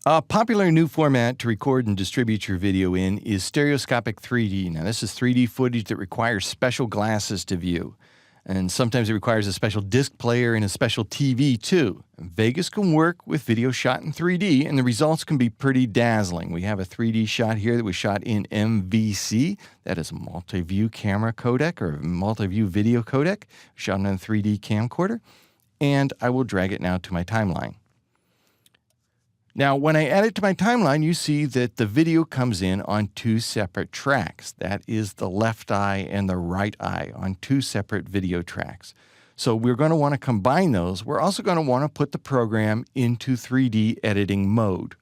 A popular new format to record and distribute your video in is stereoscopic 3D. Now, this is 3D footage that requires special glasses to view. And sometimes it requires a special disc player and a special TV, too. Vegas can work with video shot in 3D, and the results can be pretty dazzling. We have a 3D shot here that was shot in MVC. That is a multi-view camera codec or a multi-view video codec, shot on a 3D camcorder. And I will drag it now to my timeline. Now, when I add it to my timeline, you see that the video comes in on two separate tracks. That is the left eye and the right eye on two separate video tracks. So we're going to want to combine those. We're also going to want to put the program into 3D editing mode.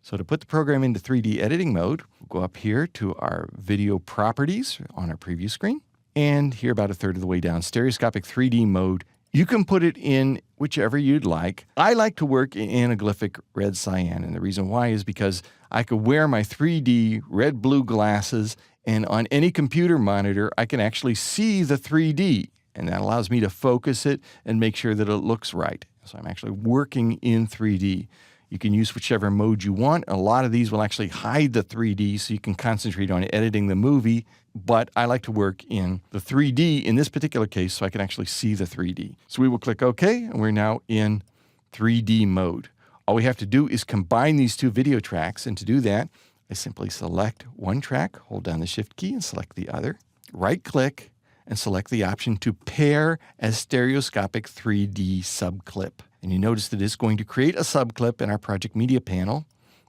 So to put the program into 3D editing mode, we'll go up here to our video properties on our preview screen. And here about a third of the way down, stereoscopic 3D mode. You can put it in whichever you'd like. I like to work in anaglyphic red cyan, and the reason why is because I could wear my 3D red-blue glasses, and on any computer monitor, I can actually see the 3D, and that allows me to focus it and make sure that it looks right. So I'm actually working in 3D. You can use whichever mode you want. A lot of these will actually hide the 3D so you can concentrate on editing the movie, but I like to work in the 3D in this particular case so I can actually see the 3D. So we will click OK, and we're now in 3D mode. All we have to do is combine these two video tracks, and to do that, I simply select one track, hold down the Shift key, and select the other. Right-click, and select the option to pair as stereoscopic 3D subclip. And you notice that it's going to create a subclip in our project media panel.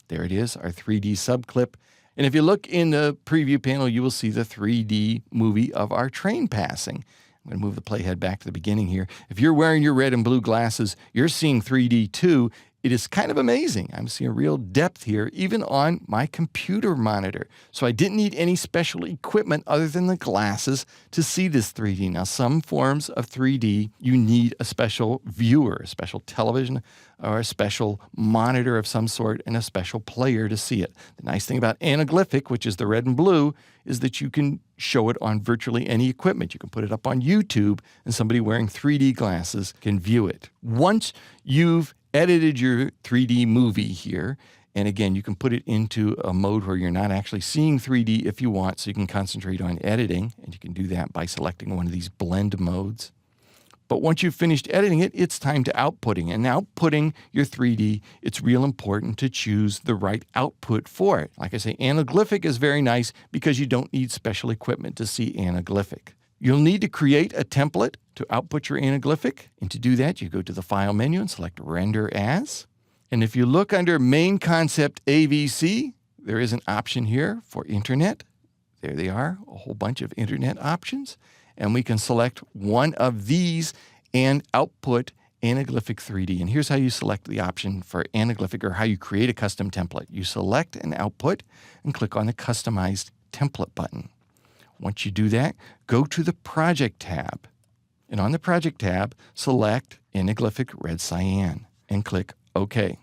There it is, our 3D subclip. And if you look in the preview panel, you will see the 3D movie of our train passing. I'm going to move the playhead back to the beginning here. If you're wearing your red and blue glasses, you're seeing 3D too. It is kind of amazing. I'm seeing real depth here, even on my computer monitor. So I didn't need any special equipment other than the glasses to see this 3D. Now, some forms of 3D, you need a special viewer, a special television, or a special monitor of some sort, and a special player to see it. The nice thing about anaglyphic, which is the red and blue, is that you can show it on virtually any equipment. You can put it up on YouTube, and somebody wearing 3D glasses can view it. Once you've edited your 3D movie here, and again, you can put it into a mode where you're not actually seeing 3D if you want, so you can concentrate on editing, and you can do that by selecting one of these blend modes. But once you've finished editing it, it's time to outputting. And outputting your 3D, it's real important to choose the right output for it. Like I say, anaglyphic is very nice because you don't need special equipment to see anaglyphic. You'll need to create a template to output your anaglyphic. And to do that, you go to the File menu and select Render As. And if you look under Main Concept AVC, there is an option here for Internet. There they are, a whole bunch of Internet options. And we can select one of these and output anaglyphic 3D. And here's how you select the option for anaglyphic, or how you create a custom template. You select an output and click on the Customized Template button. Once you do that, go to the Project tab. And on the Project tab, select Anaglyphic Red Cyan and click OK.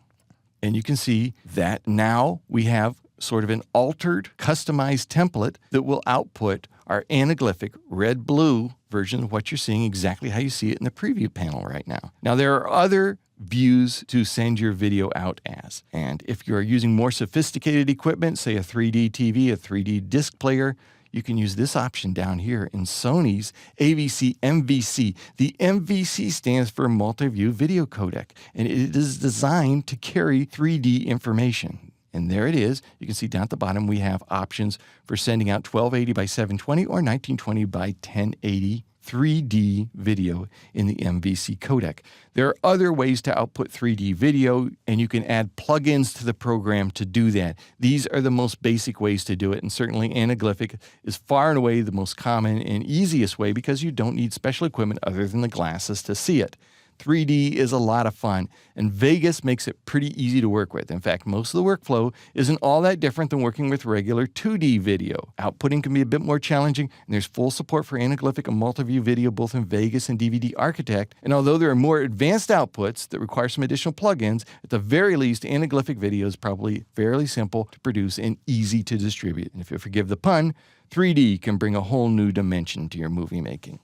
And you can see that now we have sort of an altered, customized template that will output our anaglyphic red-blue version of what you're seeing, exactly how you see it in the preview panel right now. Now, there are other views to send your video out as. And if you're using more sophisticated equipment, say a 3D TV, a 3D disc player, you can use this option down here in Sony's AVC MVC. The MVC stands for Multi-View Video Codec, and it is designed to carry 3D information. And there it is. You can see down at the bottom we have options for sending out 1280 by 720 or 1920 by 1080 3D video in the MVC codec. There are other ways to output 3D video, and you can add plugins to the program to do that. These are the most basic ways to do it, and certainly anaglyphic is far and away the most common and easiest way because you don't need special equipment other than the glasses to see it. 3D is a lot of fun, and Vegas makes it pretty easy to work with. In fact, most of the workflow isn't all that different than working with regular 2D video. Outputting can be a bit more challenging, and there's full support for anaglyphic and multi-view video both in Vegas and DVD Architect. And although there are more advanced outputs that require some additional plugins, at the very least, anaglyphic video is probably fairly simple to produce and easy to distribute. And if you forgive the pun, 3D can bring a whole new dimension to your movie making.